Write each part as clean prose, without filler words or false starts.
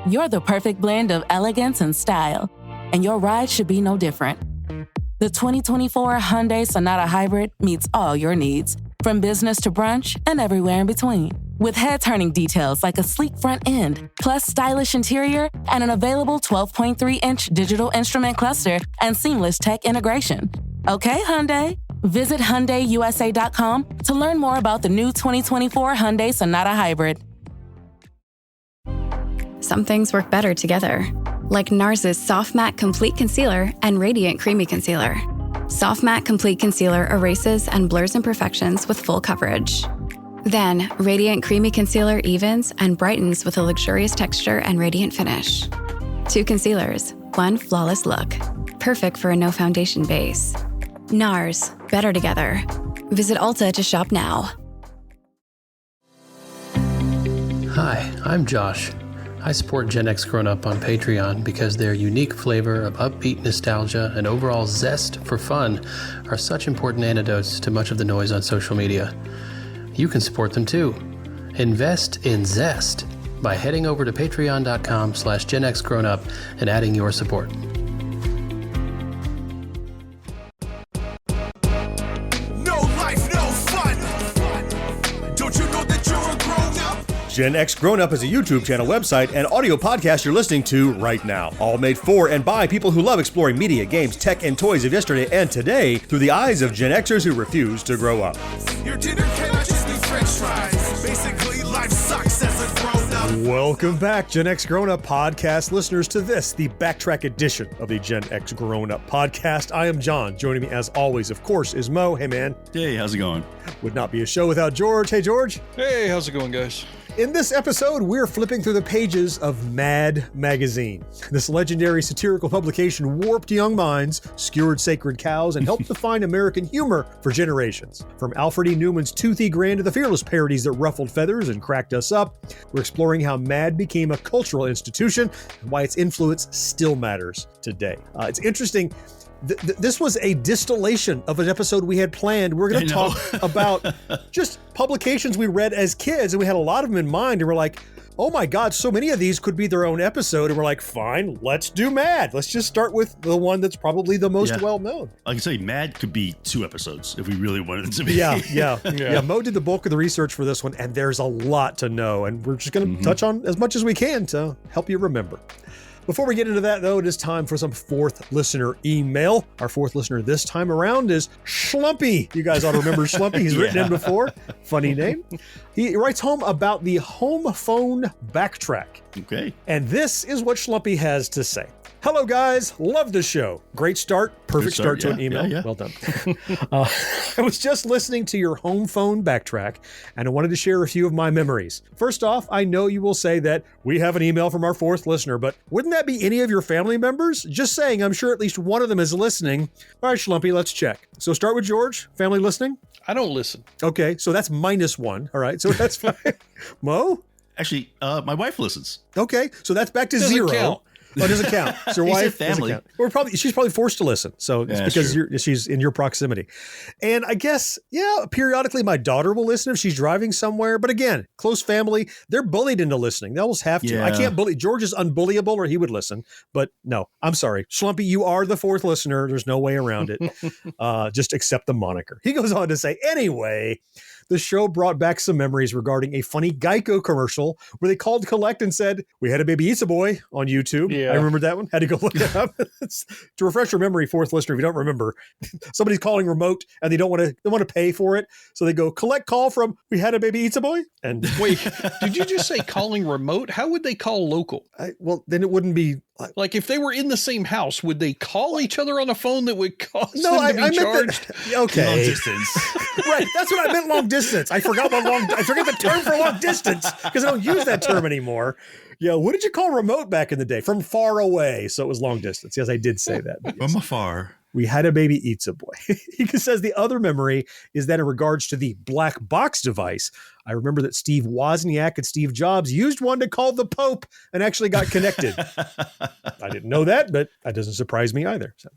You're the perfect blend of elegance and style, and your ride should be no different. The 2024 Hyundai Sonata Hybrid meets all your needs, from business to brunch and everywhere in between. With head-turning details like a sleek front end, plus stylish interior, and an available 12.3-inch digital instrument cluster and seamless tech integration. Okay, Hyundai. Visit HyundaiUSA.com to learn more about the new 2024 Hyundai Sonata Hybrid. Some things work better together, like NARS's Soft Matte Complete Concealer and Radiant Creamy Concealer. Soft Matte Complete Concealer erases and blurs imperfections with full coverage. Then, Radiant Creamy Concealer evens and brightens with a luxurious texture and radiant finish. 2 concealers, 1 flawless look. Perfect for a no-foundation base. NARS, better together. Visit Ulta to shop now. Hi, I'm Josh. I support GenXGrownUp on Patreon because their unique flavor of upbeat nostalgia and overall zest for fun are such important antidotes to much of the noise on social media. You can support them too. Invest in zest by heading over to patreon.com/GenXGrownUp and adding your support. GenXGrownUp is a YouTube channel, website, and audio podcast you're listening to right now. All made for and by people who love exploring media, games, tech, and toys of yesterday and today through the eyes of Gen Xers who refuse to grow up. Your dinner cannot just be French fries. Basically, life sucks as a grown-up. Welcome back, GenXGrownUp podcast listeners, to this, the backtrack edition of the GenXGrownUp podcast. I am John. Joining me, as always, of course, is Mo. Hey, man. Hey, how's it going? Would not be a show without George. Hey, George. Hey, how's it going, guys? In this episode, we're flipping through the pages of Mad magazine. This legendary satirical publication warped young minds, skewered sacred cows, and helped define American humor for generations. From Alfred E. Neuman's toothy grin to the fearless parodies that ruffled feathers and cracked us up, we're exploring how Mad became a cultural institution and why its influence still matters today. It's interesting. This was a distillation of an episode we had planned. We're going to talk about just publications we read as kids, and we had a lot of them in mind, and we're like, oh my God, so many of these could be their own episode. And we're like, fine, let's do Mad. Let's just start with the one that's probably the most well-known. I can say Mad could be 2 episodes if we really wanted it to be. Yeah. Mo did the bulk of the research for this one, and there's a lot to know, and we're just going to touch on as much as we can to help you remember. Before we get into that, though, it is time for some fourth listener email. Our fourth listener this time around is Schlumpy. You guys ought to remember Schlumpy. He's written in before. Funny name. He writes home about the home phone backtrack. Okay. And this is what Schlumpy has to say. Hello, guys. Love the show. Great start. Perfect start to an email. Yeah. Well done. I was just listening to your home phone backtrack, and I wanted to share a few of my memories. First off, I know you will say that we have an email from our fourth listener, but wouldn't that be any of your family members? Just saying, I'm sure at least one of them is listening. All right, Schlumpy, let's check. So start with George. Family listening? I don't listen. Okay, so that's -1. All right, so that's fine. Mo? Actually, my wife listens. Okay, so that's back to Doesn't 0. count. Oh, it doesn't count. So your wife family. doesn't count. She's probably forced to listen. So it's because she's in your proximity. And I guess, periodically my daughter will listen if she's driving somewhere. But again, close family, they're bullied into listening. They almost have to. Yeah. I can't bully. George is unbullyable or he would listen. But no, I'm sorry. Schlumpy, you are the fourth listener. There's no way around it. Just accept the moniker. He goes on to say, anyway, the show brought back some memories regarding a funny Geico commercial where they called collect and said, "We had a baby eats a boy" on YouTube. Yeah. I remember that one. Had to go look it up. To refresh your memory, fourth listener, if you don't remember, somebody's calling remote and they want to pay for it. So they go collect call from "We had a baby eats a boy." And wait, did you just say calling remote? How would they call local? Well, then it wouldn't be like if they were in the same house, would they call each other on a phone that would cause them to be I charged? Okay. Long distance. Right. That's what I meant, long distance. I forgot the term for long distance because I don't use that term anymore. Yeah. What did you call remote back in the day? From far away. So it was long distance. Yes, I did say that. Yes. From afar. We had a baby eats a boy. He says the other memory is that in regards to the black box device, I remember that Steve Wozniak and Steve Jobs used one to call the Pope and actually got connected. I didn't know that, but that doesn't surprise me either. So.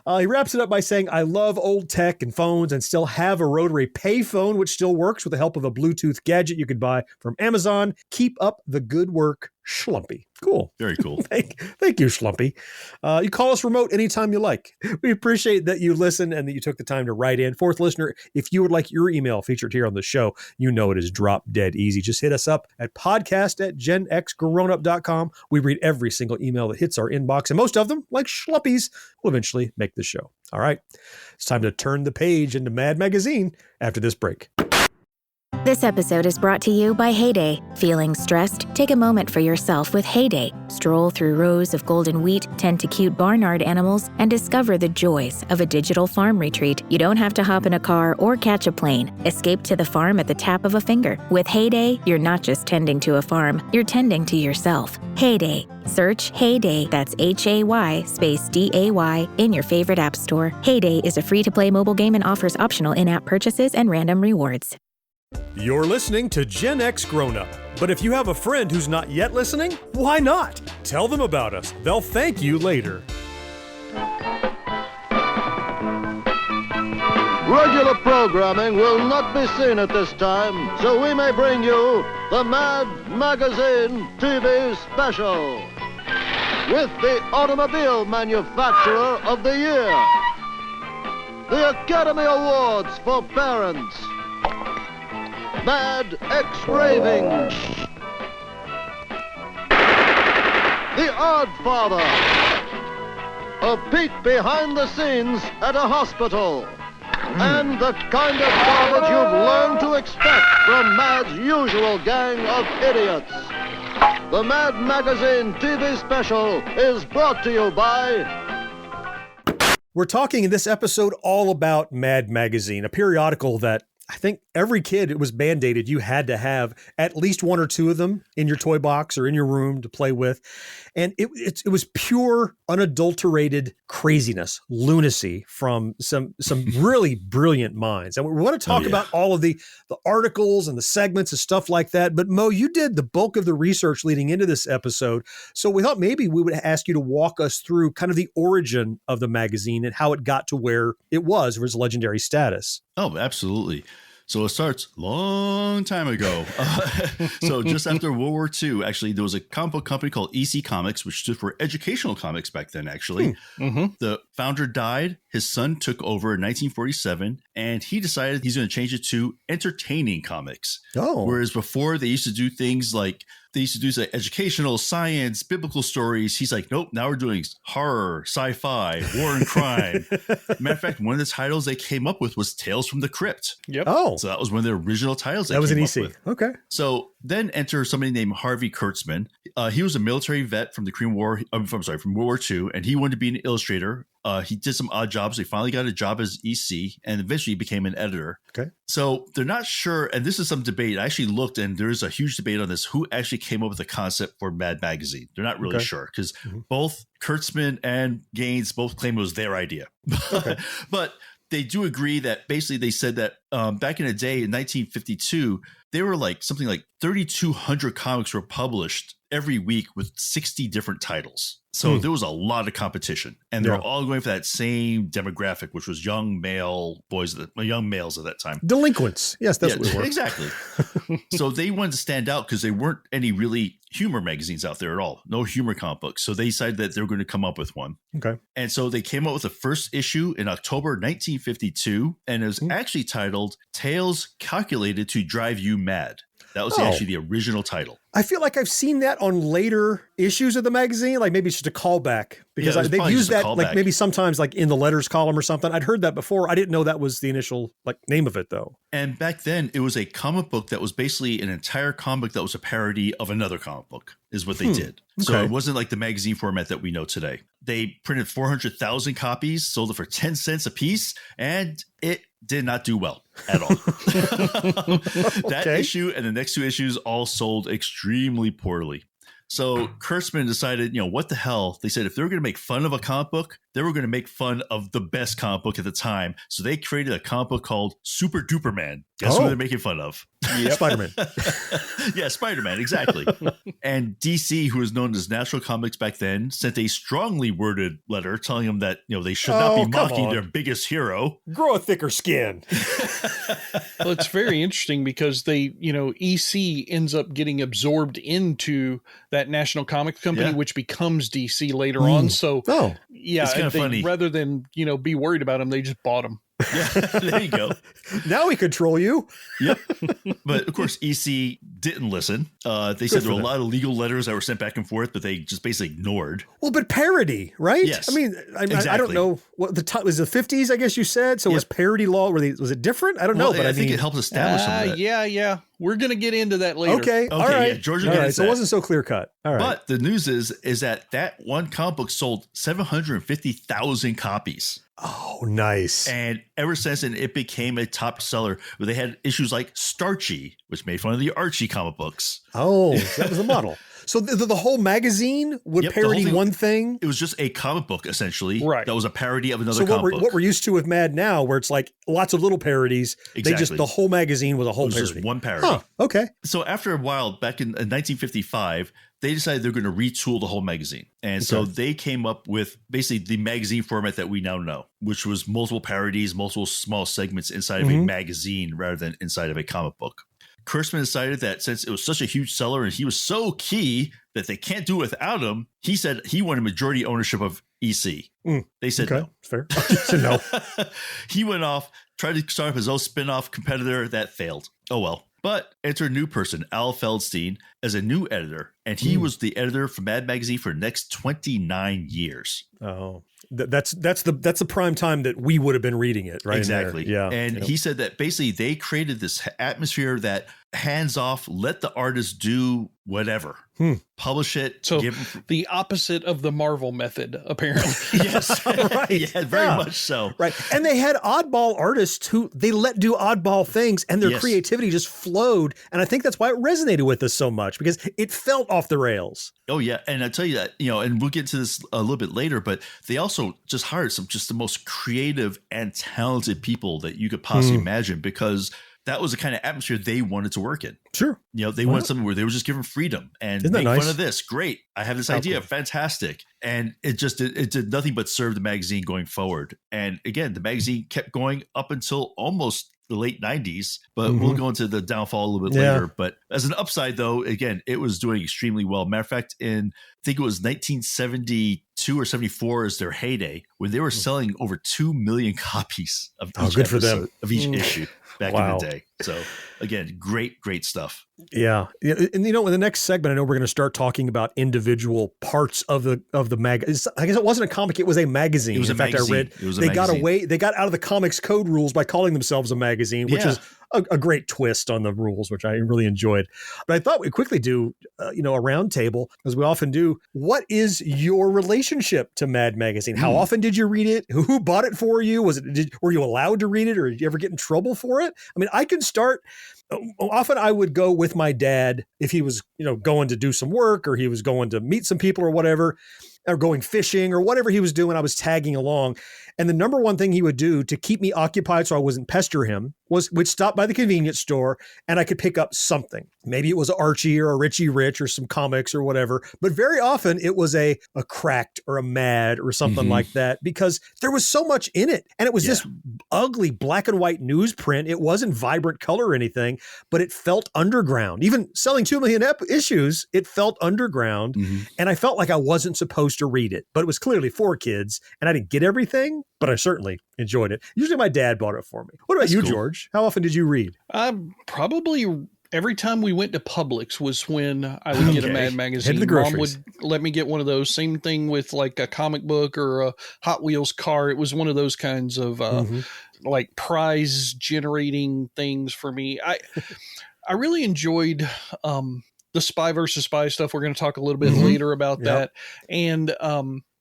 He wraps it up by saying, "I love old tech and phones and still have a rotary payphone, which still works with the help of a Bluetooth gadget you could buy from Amazon. Keep up the good work, Schlumpy. Cool. Very cool. Thank you, Schlumpy. You call us remote anytime you like. We appreciate that you listen and that you took the time to write in. Fourth listener, if you would like your email featured here on the show, you know it is drop dead easy. Just hit us up at podcast@GenXGrownUp.com. We read every single email that hits our inbox, and most of them, like Schlumpy's, will eventually make the show. All right. It's time to turn the page into Mad Magazine after this break. This episode is brought to you by Heyday. Feeling stressed? Take a moment for yourself with Heyday. Stroll through rows of golden wheat, tend to cute barnyard animals, and discover the joys of a digital farm retreat. You don't have to hop in a car or catch a plane. Escape to the farm at the tap of a finger. With Heyday, you're not just tending to a farm, you're tending to yourself. Heyday. Search Heyday, that's Hay space DAY, in your favorite app store. Heyday is a free-to-play mobile game and offers optional in-app purchases and random rewards. You're listening to Gen X Grown Up. But if you have a friend who's not yet listening, why not? Tell them about us. They'll thank you later. Regular programming will not be seen at this time, so we may bring you the Mad Magazine TV special with the Automobile Manufacturer of the Year, the Academy Awards for Parents, Mad X-Raving, the Odd Father, a peek behind the scenes at a hospital, and the kind of garbage you've learned to expect from Mad's usual gang of idiots. The Mad Magazine TV special is brought to you by... We're talking in this episode all about Mad Magazine, a periodical that I think every kid, it was mandated you had to have at least one or two of them in your toy box or in your room to play with. And it was pure, unadulterated craziness, lunacy from some really brilliant minds. And we want to talk about all of the articles and the segments and stuff like that. But Mo, you did the bulk of the research leading into this episode. So we thought maybe we would ask you to walk us through kind of the origin of the magazine and how it got to where it was, or its legendary status. Oh, absolutely. So it starts long time ago. So just after World War II, actually, there was a comic book company called EC Comics, which stood for Educational Comics back then, actually. The founder died. His son took over in 1947, and he decided he's going to change it to entertaining comics. Oh. Whereas before, they used to do things like educational, science, biblical stories. He's like, nope, now we're doing horror, sci-fi, war and crime. Matter of fact, one of the titles they came up with was Tales from the Crypt. Yep. Oh. So that was one of the original titles that was an EC. With. Okay. So then enter somebody named Harvey Kurtzman. He was a military vet from the Korean War. From World War II, and he wanted to be an illustrator. He did some odd jobs. He finally got a job as EC, and eventually became an editor. Okay. So they're not sure, and this is some debate. I actually looked, and there's a huge debate on this. Who actually came up with the concept for Mad Magazine? They're not really sure, because both Kurtzman and Gaines both claim it was their idea. But they do agree that basically they said that back in the day in 1952, they were like something like 3,200 comics were published every week with 60 different titles. So there was a lot of competition, and they're all going for that same demographic, which was young males at that time. Delinquents. Yes, that's what we were. Exactly. So they wanted to stand out because there weren't any really humor magazines out there at all. No humor comic books. So they decided that they were going to come up with one. Okay. And so they came up with the first issue in October 1952, and it was actually titled Tales Calculated to Drive You Mad. That was actually the original title. I feel like I've seen that on later issues of the magazine. Like maybe it's just a callback, because they've used that like maybe sometimes like in the letters column or something. I'd heard that before. I didn't know that was the initial like name of it though. And back then it was a comic book that was basically an entire comic book that was a parody of another comic book is what they did. So it wasn't like the magazine format that we know today. They printed 400,000 copies, sold it for 10 cents a piece, and it did not do well at all. That issue and the next two issues all sold extremely poorly. So Kurtzman decided, what the hell? They said if they were going to make fun of a comic book, they were going to make fun of the best comic book at the time. So they created a comic book called Super Duper Man. Guess who they're making fun of? Yep. Spider-Man. Yeah, Spider-Man, exactly. And DC, who was known as National Comics back then, sent a strongly worded letter telling them that they should not be mocking their biggest hero. Grow a thicker skin. Well, it's very interesting because they, EC ends up getting absorbed into that National Comics Company, which becomes DC later on. So, it's kind of funny. Rather than, be worried about them, they just bought them. Yeah, there you go. Now we control you. Yep. But of course, EC didn't listen. They said there were a lot of legal letters that were sent back and forth, but they just basically ignored. Well, but parody, right? Yes. I mean, exactly. I don't know what the time was. The 50s, I guess you said. So was parody law? Was it different? I don't know. But I think it helped establish some of that. Yeah. We're gonna get into that later. Okay. All right. Yeah, George. All right. So it wasn't so clear cut. All right. But the news is that one comic book sold 750,000 copies. Oh, nice. And ever since then, it became a top seller where they had issues like Starchy, which made fun of the Archie comic books. Oh, that was the model. So the whole magazine would parody one thing? It was just a comic book, essentially. Right. That was a parody of another comic book. So what we're used to with Mad now, where it's like lots of little parodies. Exactly. The whole magazine was a whole parody. Just one parody. Huh, okay. So after a while, back in 1955, they decided they're going to retool the whole magazine. And so they came up with basically the magazine format that we now know, which was multiple parodies, multiple small segments inside of a magazine rather than inside of a comic book. Kurtzman decided that since it was such a huge seller and he was so key that they can't do it without him, he said he wanted majority ownership of EC. They said no. Fair. So no. He went off, tried to start up his own spin-off competitor. That failed. Oh, well. But enter a new person, Al Feldstein, as a new editor. And he was the editor for Mad Magazine for the next 29 years. Oh, that's the prime time that we would have been reading it, right? Exactly. Yeah. And he said that basically they created this atmosphere that hands off, let the artist do whatever. Publish it. So the opposite of the Marvel method, apparently. Yes. Right. Yeah, very much so. Right. And they had oddball artists who they let do oddball things and their creativity just flowed. And I think that's why it resonated with us so much, because it felt off the rails. Oh, yeah. And I tell you that, and we'll get to this a little bit later, but they also just hired just the most creative and talented people that you could possibly imagine, because that was the kind of atmosphere they wanted to work in. Sure. They wanted something where they were just given freedom and make fun of this. Great. I have this idea. Cool. Fantastic. And it did nothing but serve the magazine going forward. And again, the magazine kept going up until almost the late 90s, but we'll go into the downfall a little bit later. But as an upside, though, again, it was doing extremely well. Matter of fact, I think it was 1972 or 74 is their heyday, when they were selling over 2 million copies of each episode, of each issue back in the day. So again, great stuff. Yeah. And in the next segment, I know we're going to start talking about individual parts of the mag. I guess it wasn't a comic. It was a magazine. It was in fact, I read they got out of the comics code rules by calling themselves a magazine, which is a great twist on the rules, which I really enjoyed. But I thought we'd quickly do, a round table, as we often do. What is your relationship to Mad Magazine? How often did you read it? Who bought it for you? Were you allowed to read it, or did you ever get in trouble for it? I mean, I can start. Often I would go with my dad if he was, going to do some work, or he was going to meet some people or whatever, or going fishing or whatever he was doing. I was tagging along. And the number one thing he would do to keep me occupied so I wasn't pester him we'd stop by the convenience store and I could pick up something. Maybe it was Archie or a Richie Rich or some comics or whatever. But very often it was a Cracked or a Mad or something like that, because there was so much in it. And it was this ugly black and white newsprint. It wasn't vibrant color or anything, but it felt underground. Even selling 2 million issues, it felt underground. And I felt like I wasn't supposed to read it, but it was clearly for kids and I didn't get everything, but I certainly enjoyed it. Usually my dad bought it for me. What about you, George? How often did you read? Probably every time we went to Publix was when I would get a Mad Magazine. Head to the groceries. Mom would let me get one of those. Same thing with like a comic book or a Hot Wheels car. It was one of those kinds of like prize generating things for me. I really enjoyed the Spy versus Spy stuff. We're going to talk a little bit later about that. And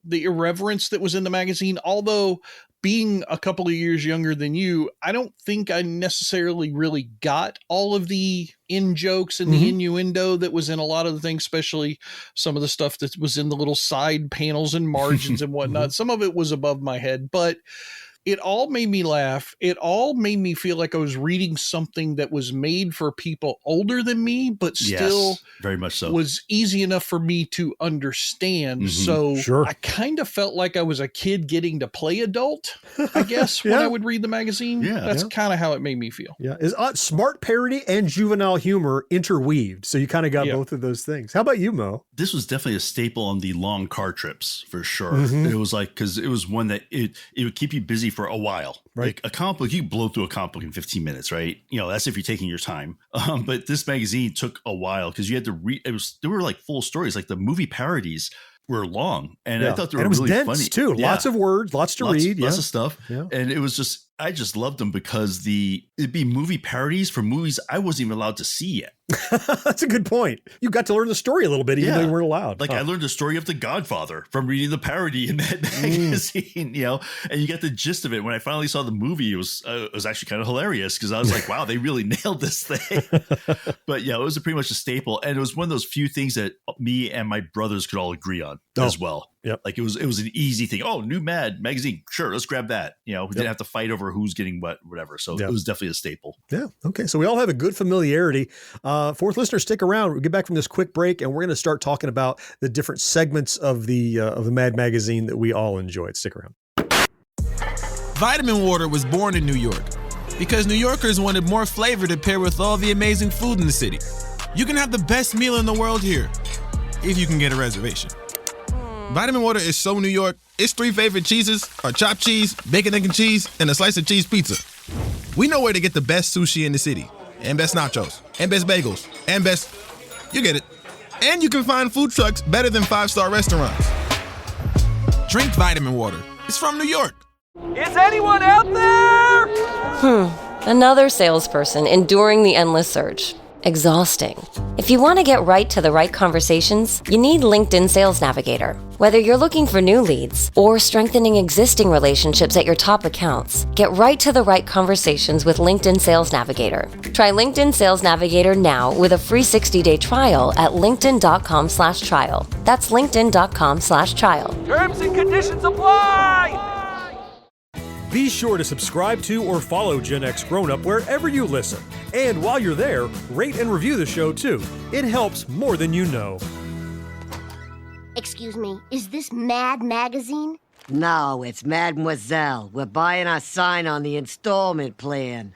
the irreverence that was in the magazine, although being a couple of years younger than you, I don't think I necessarily really got all of the in-jokes and the innuendo that was in a lot of the things, especially some of the stuff that was in the little side panels and margins and whatnot. Some of it was above my head, but It all made me laugh. It all made me feel like I was reading something that was made for people older than me, but still very much so. Was easy enough for me to understand. So I kind of felt like I was a kid getting to play adult, I guess, when I would read the magazine. Yeah. That's kind of how it made me feel. Yeah. Is smart parody and juvenile humor interweaved. So you kind of got both of those things. How about you, Mo? This was definitely a staple on the long car trips for sure. It was like, because it was one that it would keep you busy for a while. Right. Like a comic book, you blow through a comic book in 15 minutes, right? You know, that's if you're taking your time. But this magazine took a while because you had to read. There were like full stories, like the movie parodies were long, and I thought they were really dense funny too. Yeah. Lots of words, lots to read, lots of stuff, and it was just. I just loved them because it'd be movie parodies for movies I wasn't even allowed to see yet. That's a good point. You got to learn the story a little bit, even though you weren't allowed. Like I learned the story of The Godfather from reading the parody in that magazine, you know, and you get the gist of it. When I finally saw the movie, it was actually kind of hilarious because I was like, wow, they really nailed this thing. But yeah, it was pretty much a staple. And it was one of those few things that me and my brothers could all agree on as well. Yep. Like it was an easy thing. Oh, new Mad magazine. Sure. Let's grab that. You know, we didn't have to fight over who's getting what, whatever. So it was definitely a staple. Yeah. Okay. So we all have a good familiarity. Fourth listener, stick around. We'll get back from this quick break and we're going to start talking about the different segments of the Mad magazine that we all enjoyed. Stick around. Vitamin Water was born in New York because New Yorkers wanted more flavor to pair with all the amazing food in the city. You can have the best meal in the world here if you can get a reservation. Vitamin Water is so New York, its 3 favorite cheeses are chopped cheese, bacon, egg, and cheese, and a slice of cheese pizza. We know where to get the best sushi in the city, and best nachos, and best bagels, and best... You get it. And you can find food trucks better than 5-star restaurants. Drink Vitamin Water. It's from New York. Is anyone out there? Another salesperson enduring the endless search. Exhausting. If you want to get right to the right conversations, you need LinkedIn Sales Navigator. Whether you're looking for new leads or strengthening existing relationships at your top accounts, get right to the right conversations with LinkedIn Sales Navigator. Try LinkedIn Sales Navigator now with a free 60-day trial at linkedin.com/trial. That's linkedin.com/trial. Terms and conditions apply! Be sure to subscribe to or follow Gen X Grown Up wherever you listen. And while you're there, rate and review the show too. It helps more than you know. Excuse me, is this Mad Magazine? No, it's Mademoiselle. We're buying our sign on the installment plan.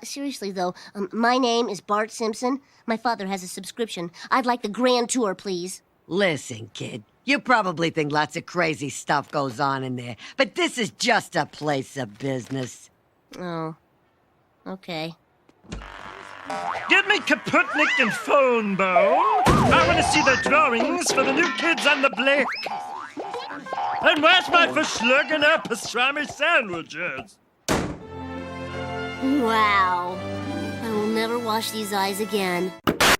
Seriously though, my name is Bart Simpson. My father has a subscription. I'd like the grand tour, please. Listen, kid. You probably think lots of crazy stuff goes on in there, but this is just a place of business. Oh, okay. Get me Kaputnik and phone bone. I want to see the drawings for the new kids on the block. And where's my verschlungene pastrami sandwiches? Wow. I will never wash these eyes again.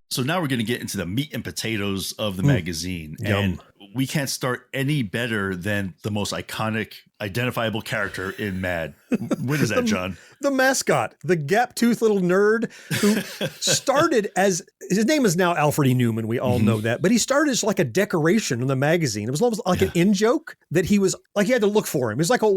So now we're going to get into the meat and potatoes of the magazine. And we can't start any better than the most iconic, identifiable character in Mad. What is that, John? The mascot, the gap-toothed little nerd who started as, his name is now Alfred E. Neuman, we all know that, but he started as like a decoration in the magazine. It was almost like an in-joke that he was, like you had to look for him. It was like a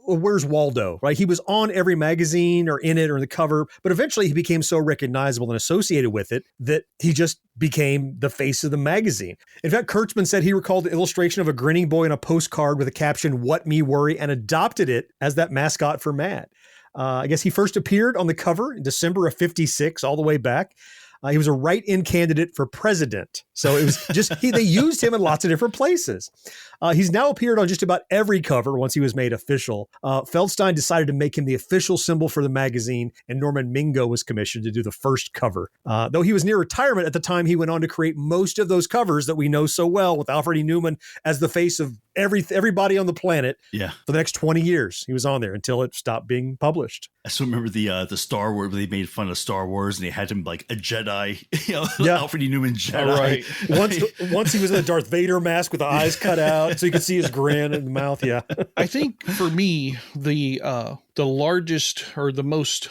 Where's Waldo, right? He was on every magazine or in it or in the cover, but eventually he became so recognizable and associated with it that he just became the face of the magazine. In fact, Kurtzman said he recalled the illustration of a grinning boy on a postcard with a caption, "What me worry," and adopted it as that mascot for Mad. I guess he first appeared on the cover in December of '56, all the way back. He was a write-in candidate for president. So it was just, they used him in lots of different places. He's now appeared on just about every cover once he was made official. Feldstein decided to make him the official symbol for the magazine, and Norman Mingo was commissioned to do the first cover. Though he was near retirement at the time, he went on to create most of those covers that we know so well, with Alfred E. Neuman as the face of everybody on the planet for the next 20 years. He was on there until it stopped being published. I still remember the Star Wars, where they made fun of Star Wars and they had him like a Jedi, Alfred E. Neuman Jedi. Right. Once he was in a Darth Vader mask with the eyes cut out so you could see his grin in the mouth. Yeah. I think for me, the largest or the most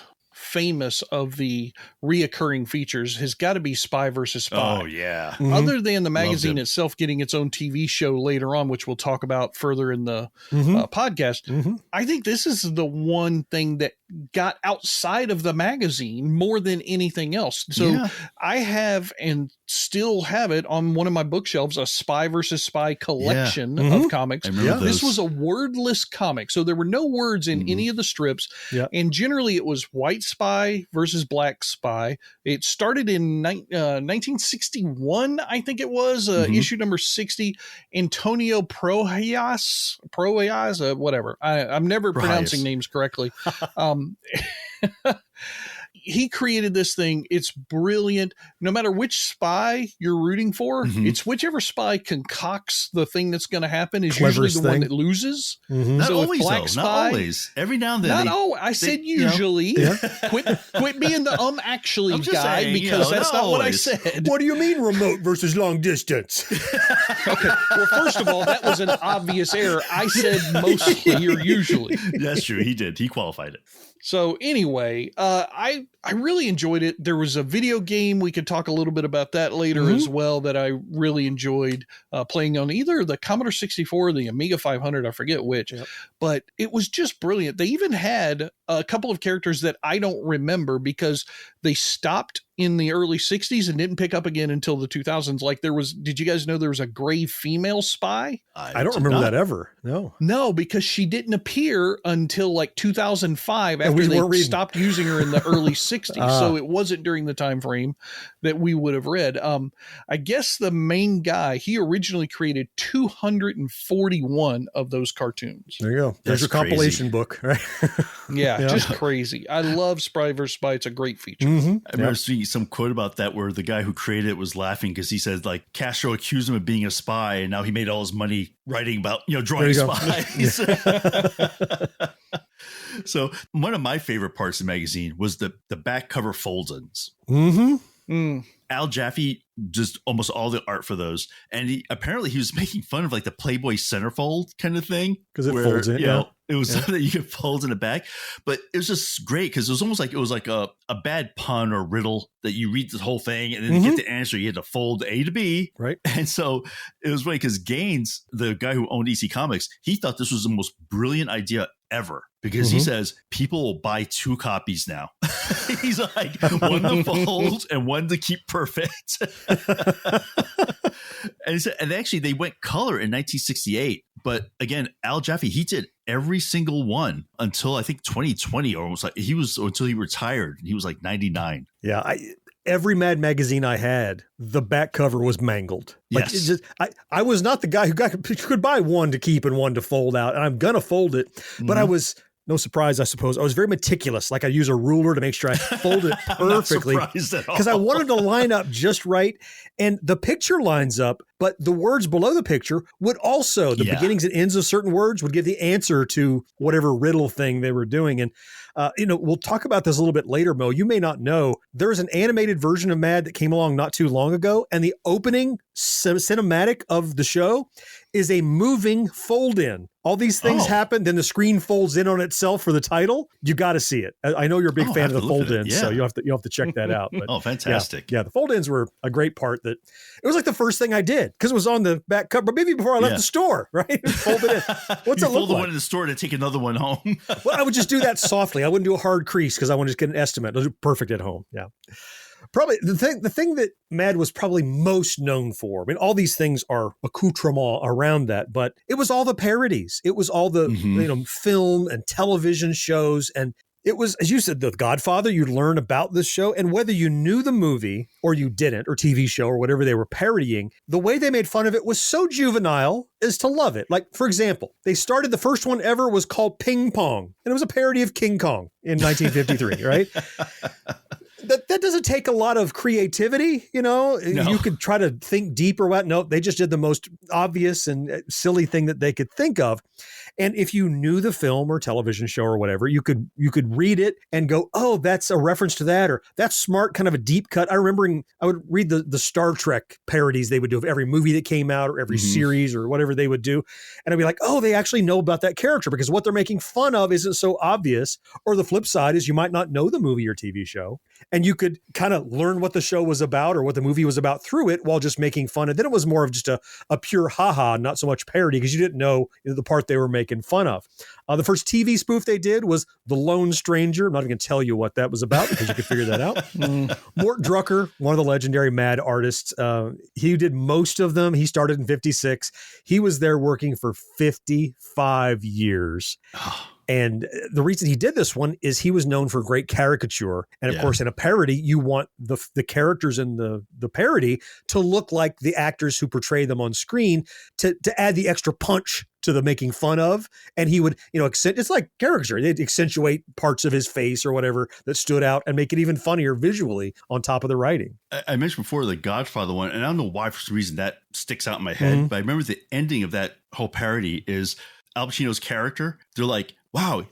famous of the reoccurring features has got to be Spy versus Spy. Oh, yeah. Other than the magazine itself getting its own TV show later on, which we'll talk about further in the podcast, I think this is the one thing that got outside of the magazine more than anything else. So I have and still have it on one of my bookshelves, a Spy versus Spy collection of comics. This was a wordless comic. So there were no words in any of the strips. And generally it was white spy versus black spy. It started in 1961, I think it was, issue number 60. Antonio Prohías, whatever. I'm never pronouncing names correctly. He created this thing. It's brilliant. No matter which spy you're rooting for, it's whichever spy concocts the thing that's going to happen is usually the one that loses. Not always, black though. Spy, not always. Every now and then. I said usually. Quit being the actually guy saying, because that's not what I said. What do you mean remote versus long distance? Okay. Well, first of all, that was an obvious error. I said mostly or usually. That's true. He did. He qualified it. So anyway, I really enjoyed it. There was a video game. We could talk a little bit about that later as well that I really enjoyed playing on either the Commodore 64 or the Amiga 500. I forget which, but it was just brilliant. They even had a couple of characters that I don't remember because they stopped in the early 60s and didn't pick up again until the 2000s. Like did you guys know there was a gray female spy? I don't remember that ever. No, because she didn't appear until like 2005 after they stopped using her in the early 60s. So it wasn't during the time frame that we would have read. I guess the main guy, he originally created 241 of those cartoons. There you go. There's your compilation book, right? Just crazy. I love Spy vs. Spy. It's a great feature. I remember seeing some quote about that where the guy who created it was laughing because he said like Castro accused him of being a spy and now he made all his money writing about, drawing spies. So one of my favorite parts of the magazine was the back cover fold-ins. Al Jaffe just almost all the art for those. And he was making fun of like the Playboy centerfold kind of thing. Because it folds in. It was something that you could fold in the back. But it was just great because it was almost like it was like a bad pun or riddle that you read the whole thing and then to get the answer, you had to fold A to B. Right. And so it was funny because Gaines, the guy who owned EC Comics, he thought this was the most brilliant idea ever because he says people will buy 2 copies now. He's like one to fold and one to keep perfect. And he said, and actually they went color in 1968. But again, Al Jaffe, he did every single one until I think 2020 or almost until he retired. He was like 99. Yeah. Every Mad magazine I had, the back cover was mangled. Like I was not the guy who could buy one to keep and one to fold out, and I'm gonna fold it. But I was, no surprise, I suppose, I was very meticulous. Like I use a ruler to make sure I fold it perfectly because I wanted to line up just right. And the picture lines up, but the words below the picture would also, the beginnings and ends of certain words would give the answer to whatever riddle thing they were doing. And we'll talk about this a little bit later, Mo. You may not know, there's an animated version of Mad that came along not too long ago, and the opening cinematic of the show is a moving fold-in. All these things happen, then the screen folds in on itself for the title. You got to see it. I know you're a big fan of the fold-ins, so you have to check that out. But fantastic! Yeah, the fold-ins were a great part. That it was like the first thing I did because it was on the back cover, maybe before I left the store. Right, fold it in. What's it look fold the like? one in the store to take another one home. Well, I would just do that softly. I wouldn't do a hard crease because I want to just get an estimate. It'll do perfect at home. Yeah. Probably the thing that Mad was probably most known for. I mean, all these things are accoutrement around that, but it was all the parodies. It was all the film and television shows, and it was, as you said, The Godfather. You'd learn about this show, and whether you knew the movie or you didn't, or TV show or whatever they were parodying, the way they made fun of it was so juvenile as to love it. Like, for example, the first one ever was called Ping Pong, and it was a parody of King Kong in 1953, right? That doesn't take a lot of creativity, No. You could try to think deeper. No, they just did the most obvious and silly thing that they could think of. And if you knew the film or television show or whatever, you could read it and go, oh, that's a reference to that, or that's smart, kind of a deep cut. I would read the Star Trek parodies they would do of every movie that came out or every series or whatever they would do. And I'd be like, oh, they actually know about that character because what they're making fun of isn't so obvious. Or the flip side is you might not know the movie or TV show. And you could kind of learn what the show was about or what the movie was about through it while just making fun. And then it was more of just a pure haha, not so much parody because you didn't know the part they were making fun of. The first TV spoof they did was The Lone Stranger. I'm not even going to tell you what that was about because you could figure that out. Mort Drucker, one of the legendary Mad artists, he did most of them. He started in 1956. He was there working for 55 years. And the reason he did this one is he was known for great caricature. And of course, in a parody, you want the characters in the parody to look like the actors who portray them on screen to add the extra punch to the making fun of. And he would, it's like caricature. They'd accentuate parts of his face or whatever that stood out and make it even funnier visually on top of the writing. I mentioned before the Godfather one, and I don't know why for some reason that sticks out in my head, but I remember the ending of that whole parody is Al Pacino's character. They're like, wow,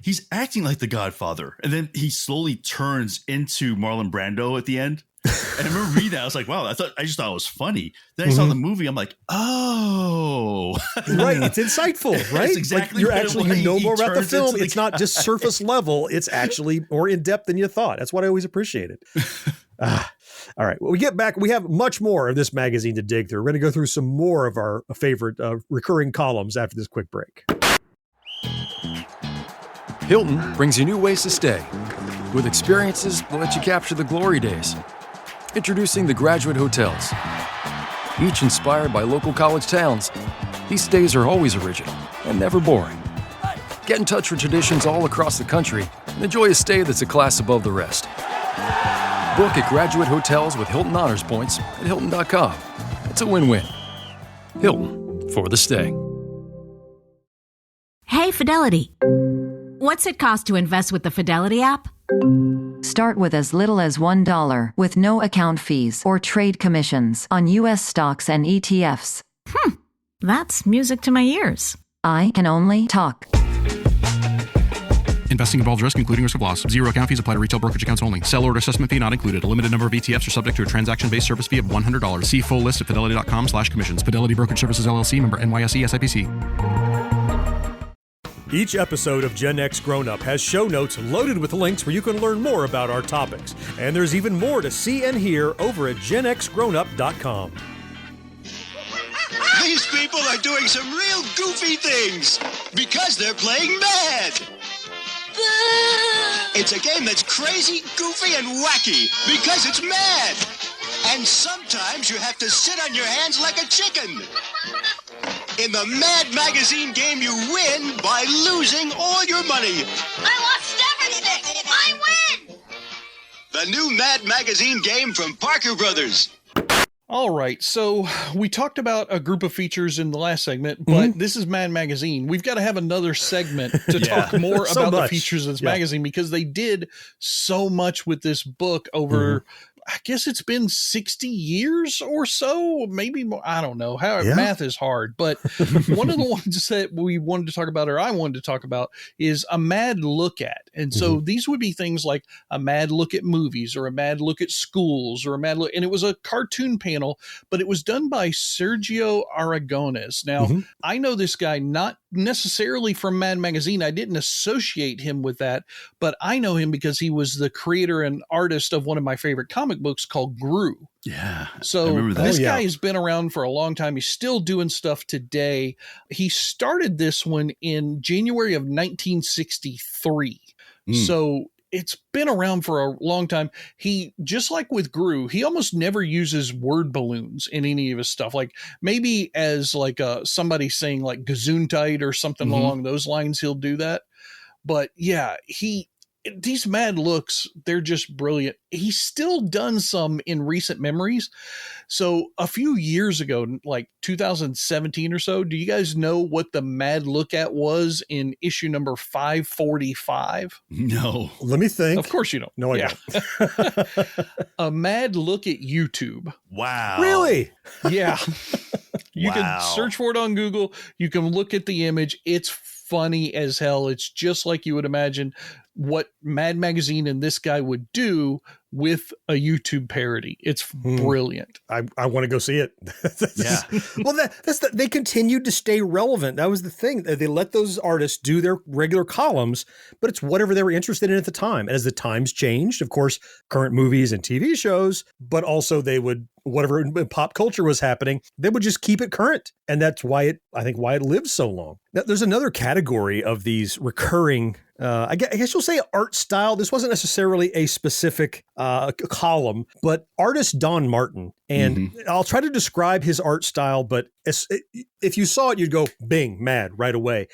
he's acting like the Godfather. And then he slowly turns into Marlon Brando at the end. And I remember reading that. I was like, wow, I just thought it was funny. Then I saw the movie. I'm like, oh. Right. It's insightful, right? That's exactly you know more about the film. It's not just surface level. It's actually more in depth than you thought. That's what I always appreciated. All right. When we get back, we have much more of this magazine to dig through. We're going to go through some more of our favorite recurring columns after this quick break. Hilton brings you new ways to stay, with experiences that let you capture the glory days. Introducing the Graduate Hotels. Each inspired by local college towns, these stays are always original and never boring. Get in touch with traditions all across the country and enjoy a stay that's a class above the rest. Book at Graduate Hotels with Hilton Honors Points at Hilton.com. It's a win-win. Hilton, for the stay. Hey, Fidelity. What's it cost to invest with the Fidelity app? Start with as little as $1 with no account fees or trade commissions on U.S. stocks and ETFs. That's music to my ears. I can only talk. Investing involves risk, including risk of loss. Zero account fees apply to retail brokerage accounts only. Sell order assessment fee not included. A limited number of ETFs are subject to a transaction-based service fee of $100. See full list at fidelity.com/commissions. Fidelity Brokerage Services, LLC, member NYSE, SIPC. Each episode of Gen X Grown Up has show notes loaded with links where you can learn more about our topics. And there's even more to see and hear over at GenXGrownUp.com. These people are doing some real goofy things because they're playing Mad. It's a game that's crazy, goofy, and wacky because it's Mad. And sometimes you have to sit on your hands like a chicken. In the Mad Magazine game, you win by losing all your money. I lost everything. I win. The new Mad Magazine game from Parker Brothers. All right, so we talked about a group of features in the last segment, but this is Mad Magazine. We've got to have another segment to talk more about the features of this magazine because they did so much with this book over, I guess it's been 60 years or so, maybe more. I don't know. Math is hard, but one of the ones that we wanted to talk about, or I wanted to talk about, is a mad look at. And so these would be things like a mad look at movies or a mad look at schools or a mad look. And it was a cartoon panel, but it was done by Sergio Aragones. Now, I know this guy not necessarily from Mad Magazine. I didn't associate him with that, but I know him because he was the creator and artist of one of my favorite comic books called Gru. Yeah. So this guy has been around for a long time. He's still doing stuff today. He started this one in January of 1963. So it's been around for a long time. He, just like with Gru, he almost never uses word balloons in any of his stuff. Like maybe as like somebody saying like Gesundheit or something along those lines, he'll do that. But yeah, these Mad looks, they're just brilliant. He's still done some in recent memories. So a few years ago, like 2017 or so, do you guys know what the Mad look at was in issue number 545? No. Let me think. Of course you don't. No, I don't. A Mad look at YouTube. Wow. Really? Yeah. You can search for it on Google. You can look at the image. It's funny as hell. It's just like you would imagine what Mad Magazine and this guy would do with a YouTube parody. It's brilliant. I want to go see it. Yeah. Well, they continued to stay relevant. That was the thing. They let those artists do their regular columns, but it's whatever they were interested in at the time. As the times changed, of course, current movies and TV shows, but also they would, whatever pop culture was happening, they would just keep it current. And that's why why it lives so long. Now, there's another category of these recurring I guess you'll say art style. This wasn't necessarily a specific column, but artist Don Martin. And I'll try to describe his art style, but if you saw it, you'd go, bing, Mad right away.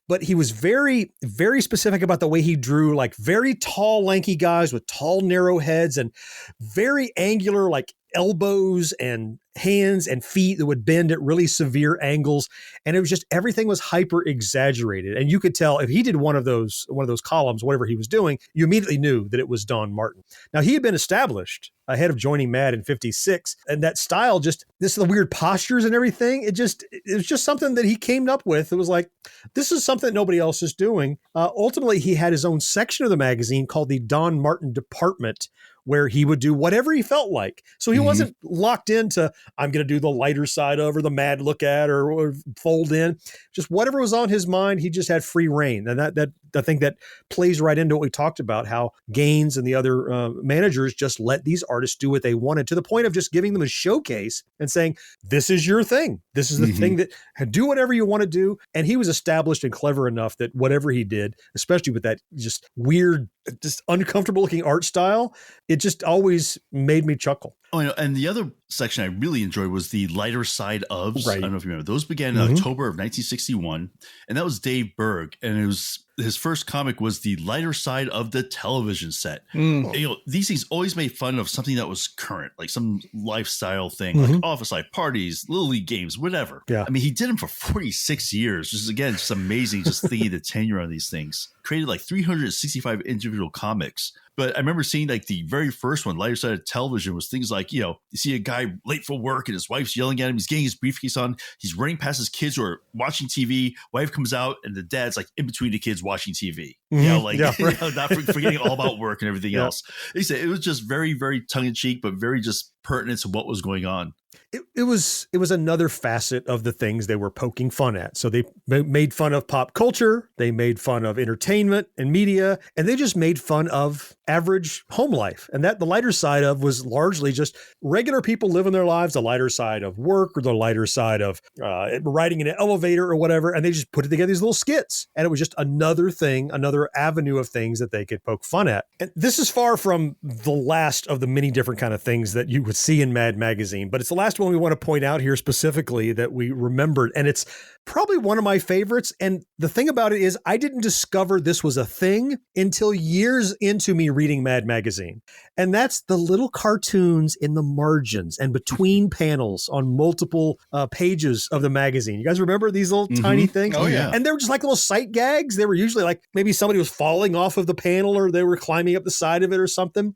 But he was very, very specific about the way he drew, like very tall, lanky guys with tall, narrow heads and very angular, like elbows and hands and feet that would bend at really severe angles. And it was just, everything was hyper exaggerated. And you could tell if he did one of those columns, whatever he was doing, you immediately knew that it was Don Martin. Now, he had been established ahead of joining Mad in 56. And that style, just this, the weird postures and everything, it was just something that he came up with. It was like, this is something nobody else is doing. Ultimately, he had his own section of the magazine called the Don Martin Department, where he would do whatever he felt like. So he wasn't locked into, I'm going to do the lighter side of, or the Mad look at, or fold in. Just whatever was on his mind, he just had free reign. And that I think that plays right into what we talked about, how Gaines and the other managers just let these artists do what they wanted, to the point of just giving them a showcase and saying, this is your thing. This is the thing that, do whatever you want to do. And he was established and clever enough that whatever he did, especially with that just weird, just uncomfortable looking art style, it just always made me chuckle. Oh, and the other section I really enjoyed was the lighter side ofs. Right. I don't know if you remember. Those began in October of 1961, and that was Dave Berg. And it was his first comic was the lighter side of the television set. These things always made fun of something that was current, like some lifestyle thing, like office life, parties, little league games, whatever. Yeah. I mean, he did them for 46 years. Just again, just amazing, just thinking the tenure on these things. Created like 365 individual comics. But I remember seeing like the very first one, lighter side of television, was things like, you see a guy late for work and his wife's yelling at him. He's getting his briefcase on. He's running past his kids who are watching TV. Wife comes out and the dad's like in between the kids watching TV. Not forgetting all about work and everything else. He said it was just very, very tongue in cheek, but very just pertinent to what was going on. It was another facet of the things they were poking fun at. So they made fun of pop culture, they made fun of entertainment and media, and they just made fun of average home life. And that the lighter side of was largely just regular people living their lives, the lighter side of work, or the lighter side of riding in an elevator or whatever. And they just put it together, these little skits. And it was just another thing, another avenue of things that they could poke fun at. And this is far from the last of the many different kind of things that you would see in Mad Magazine, but it's the last one we want to point out here specifically that we remembered. And it's probably one of my favorites. And the thing about it is I didn't discover this was a thing until years into me reading Mad Magazine. And that's the little cartoons in the margins and between panels on multiple pages of the magazine. You guys remember these little tiny things? Oh, yeah. And they were just like little sight gags. They were usually like maybe somebody was falling off of the panel or they were climbing up the side of it or something.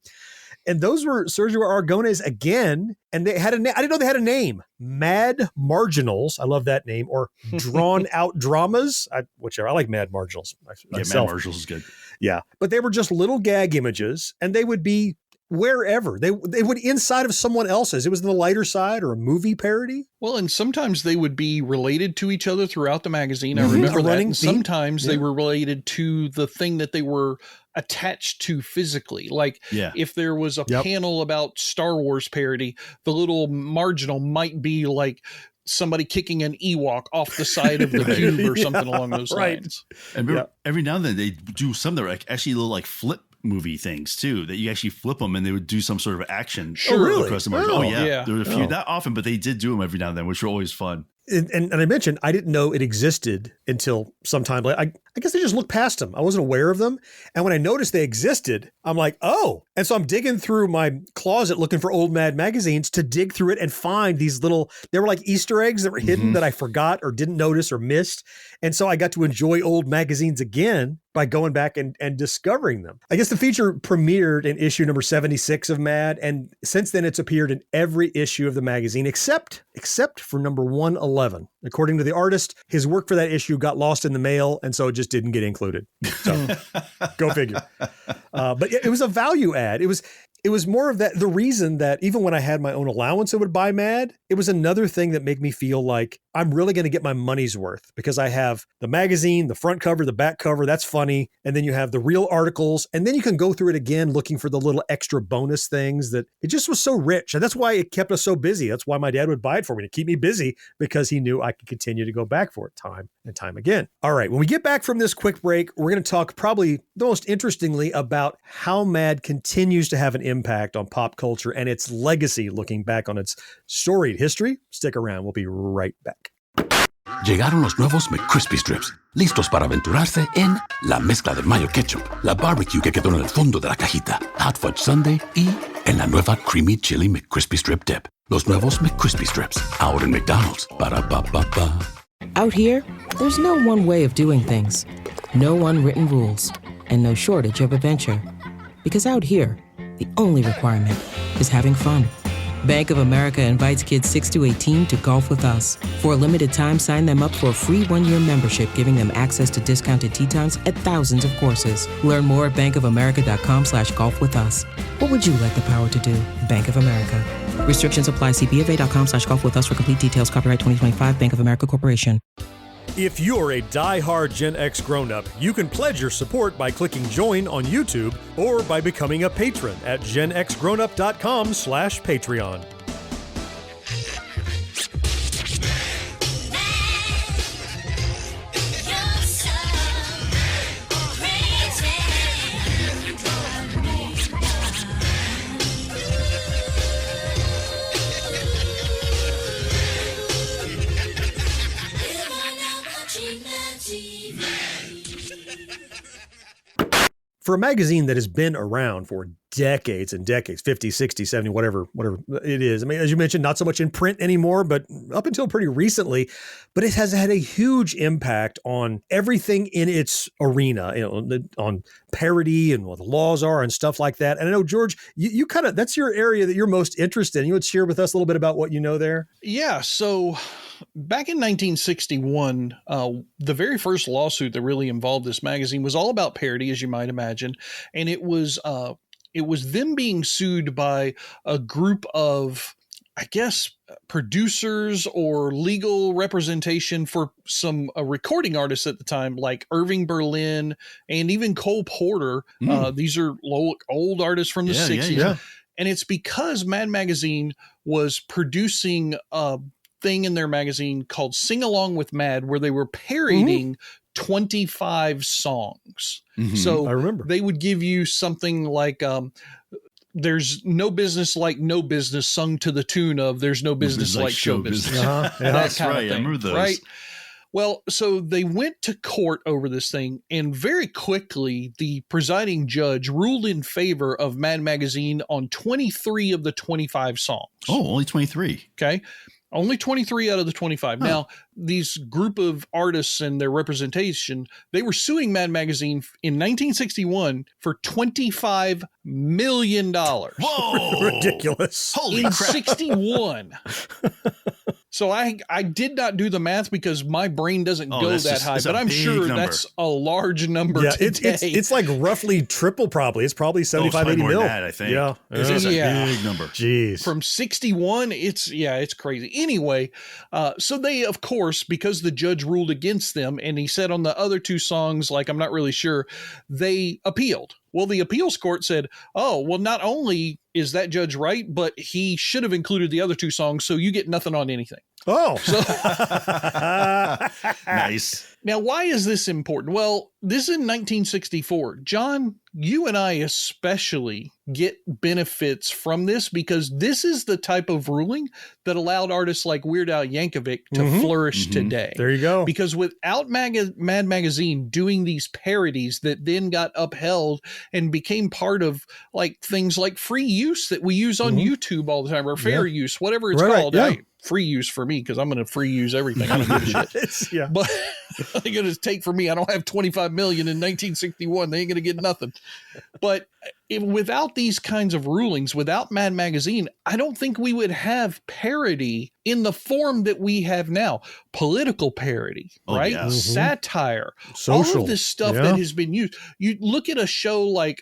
And those were Sergio Aragonés again. And they had I didn't know they had a name. Mad Marginals. I love that name. Or Drawn Out Dramas. Whichever. I like Mad Marginals myself. Mad Marginals is good. Yeah. But they were just little gag images. And they would be wherever. They would inside of someone else's. It was the lighter side or a movie parody. Well, and sometimes they would be related to each other throughout the magazine. I remember that. And sometimes they were related to the thing that they were attached to physically. Like if there was a panel about Star Wars parody, the little marginal might be like somebody kicking an Ewok off the side of the cube or something along those lines. And every now and then they do some that are actually little like flip movie things too, that you actually flip them and they would do some sort of action across the margin. There were a few, not often, but they did do them every now and then, which were always fun. And I mentioned I didn't know it existed until sometime later. I guess I just looked past them. I wasn't aware of them. And when I noticed they existed, I'm like, oh. And so I'm digging through my closet looking for old Mad magazines to dig through it and find these they were like Easter eggs that were hidden that I forgot or didn't notice or missed. And so I got to enjoy old magazines again by going back and discovering them. I guess the feature premiered in issue number 76 of Mad. And since then it's appeared in every issue of the magazine except for number 111. According to the artist, his work for that issue got lost in the mail, and so it just didn't get included. So go figure. But it was a value add. It was more of that. The reason that even when I had my own allowance, I would buy Mad. It was another thing that made me feel like I'm really going to get my money's worth because I have the magazine, the front cover, the back cover. That's funny. And then you have the real articles. And then you can go through it again, looking for the little extra bonus things that it just was so rich. And that's why it kept us so busy. That's why my dad would buy it for me, to keep me busy, because he knew I could continue to go back for it time and time again. All right. When we get back from this quick break, we're going to talk probably the most interestingly about how Mad continues to have an impact on pop culture and its legacy looking back on its storied history. Stick around. We'll be right back. Llegaron los nuevos McCrispy Strips, listos para aventurarse en la mezcla del mayo ketchup, la barbecue que quedó en el fondo de la cajita, Hot Fudge Sundae y en la nueva Creamy Chili McCrispy Strip Dip. Los nuevos McCrispy Strips, ahora en McDonald's. Ba-da-ba-ba-ba. Out here, there's no one way of doing things. No unwritten rules. And no shortage of adventure. Because out here, the only requirement is having fun. Bank of America invites kids 6 to 18 to golf with us. For a limited time, sign them up for a free 1-year membership, giving them access to discounted tee times at thousands of courses. Learn more at bankofamerica.com/golf with us. What would you like the power to do? Bank of America. Restrictions apply. See BofA.com/golf with us for complete details. Copyright 2025 Bank of America Corporation. If you're a die-hard Gen X grown-up, you can pledge your support by clicking join on YouTube or by becoming a patron at GenXGrownUp.com/Patreon. For a magazine that has been around for decades and decades, 50, 60, 70, whatever it is. I mean, as you mentioned, not so much in print anymore, but up until pretty recently, but it has had a huge impact on everything in its arena, on parody and what the laws are and stuff like that. And I know, George, you kind of, that's your area that you're most interested in. You would share with us a little bit about what you know there? Yeah. So back in 1961, the very first lawsuit that really involved this magazine was all about parody, as you might imagine. And it was them being sued by a group of, I guess, producers or legal representation for some recording artists at the time, like Irving Berlin and even Cole Porter. These are old artists from the 60s. Yeah. And it's because Mad Magazine was producing a thing in their magazine called Sing Along with Mad, where they were parodying 25 songs. So I remember they would give you something like, there's no business like no business, sung to the tune of there's no business like show business. That's right. I remember those. Right. Well, so they went to court over this thing, and very quickly the presiding judge ruled in favor of Mad Magazine on 23 of the 25 songs. Oh, only 23. Okay. Only 23 out of the 25. Huh. Now, these group of artists and their representation, they were suing Mad Magazine in 1961 for $25 million. Whoa! Ridiculous. Holy crap. 61. So I did not do the math because my brain doesn't go that high, but I'm sure that's a large number today. It's like roughly triple probably. It's probably 75, 80 mil. I think. Yeah. It's a big number. Jeez. From 61, it's crazy. Anyway, so they, of course, because the judge ruled against them and he said on the other two songs, like, I'm not really sure, they appealed. Well, the appeals court said, oh, well, not only is that judge right, but he should have included the other two songs, so you get nothing on anything. Oh. Nice. Now, why is this important? Well, this is in 1964. John, you and I especially get benefits from this because this is the type of ruling that allowed artists like Weird Al Yankovic to flourish today. There you go. Because without Mad Magazine doing these parodies that then got upheld and became part of like things like free use that we use on YouTube all the time, or fair use, whatever it's called. Yeah. Free use for me because I'm going to free use everything. I don't give a shit. Yeah. But they're going to take for me. I don't have 25 million in 1961. They ain't going to get nothing. But without these kinds of rulings, without Mad Magazine, I don't think we would have parody in the form that we have now. Political parody, right? Yeah. Satire, Social. all of this stuff that has been used. You look at a show like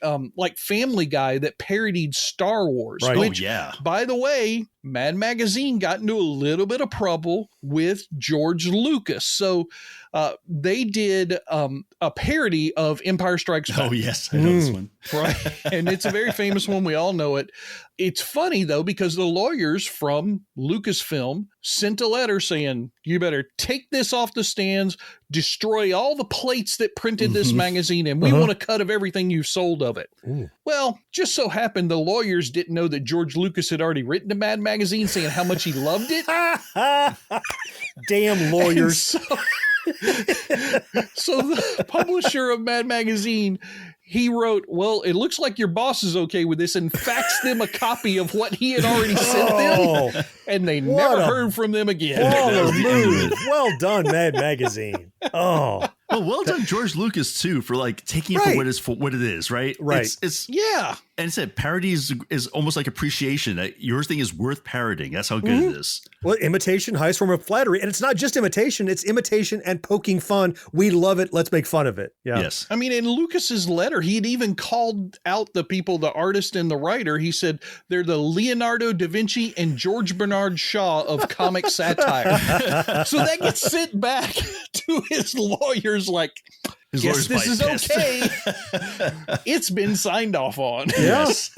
Family Guy that parodied Star Wars, Right. which, yeah. by the way, Mad Magazine got into a little bit of trouble with George Lucas. So they did a parody of Empire Strikes Back. Oh, yes. I know this one. Right. And it's a very famous one. We all know it. It's funny, though, because the lawyers from Lucasfilm sent a letter saying, you better take this off the stands, destroy all the plates that printed this magazine, and we want a cut of everything you've sold of it. Well, just so happened the lawyers didn't know that George Lucas had already written a Mad Magazine saying how much he loved it. Damn lawyers. So the publisher of Mad Magazine, he wrote, well, it looks like your boss is okay with this, and faxed them a copy of what he had already sent them, and they never heard from them again. Well done, Mad Magazine. Oh. Well done, George Lucas, too, for like taking it for what it is, right? Right. It's yeah. And it said parodies is almost like appreciation. Your thing is worth parodying. That's how good it is. Well, imitation, highest form of flattery. And it's not just imitation, it's imitation and poking fun. We love it. Let's make fun of it. Yeah. Yes. I mean, in Lucas's letter, he'd even called out the people, the artist and the writer. He said they're the Leonardo da Vinci and George Bernard Shaw of comic satire. So that gets sent back to his lawyers like, guess this is okay. It's been signed off on. Yes.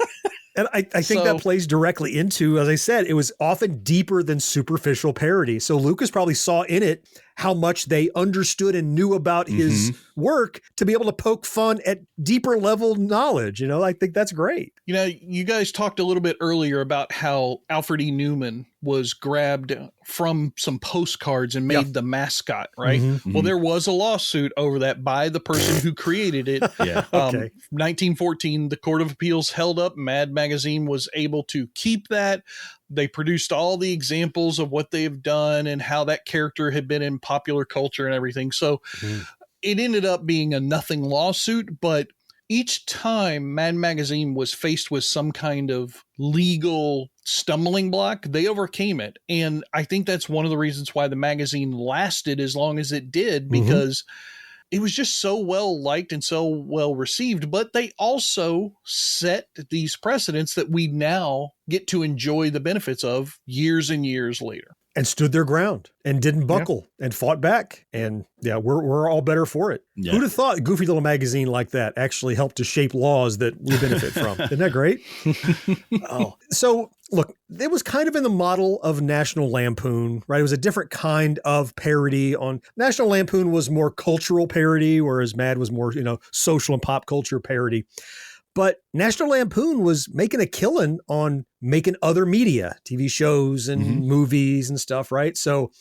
And I think that plays directly into, as I said, it was often deeper than superficial parody. So Lucas probably saw in it how much they understood and knew about his work to be able to poke fun at deeper level knowledge. You know, I think that's great. You know, you guys talked a little bit earlier about how Alfred E. Neuman was grabbed from some postcards and made the mascot, right? Well, there was a lawsuit over that by the person who created it. 1914, the Court of Appeals held up. Mad Magazine was able to keep that. They produced all the examples of what they've done and how that character had been in popular culture and everything. So it ended up being a nothing lawsuit, but each time Mad Magazine was faced with some kind of legal stumbling block, they overcame it. And I think that's one of the reasons why the magazine lasted as long as it did, because it was just so well liked and so well received. But they also set these precedents that we now get to enjoy the benefits of years and years later. And stood their ground and didn't buckle and fought back. And yeah, we're all better for it. Yeah. Who'd have thought a goofy little magazine like that actually helped to shape laws that we benefit from? Isn't that great? So look, it was kind of in the model of National Lampoon, right? It was a different kind of parody. On National Lampoon was more cultural parody, whereas Mad was more, social and pop culture parody. But National Lampoon was making a killing on making other media, TV shows and movies and stuff, right? So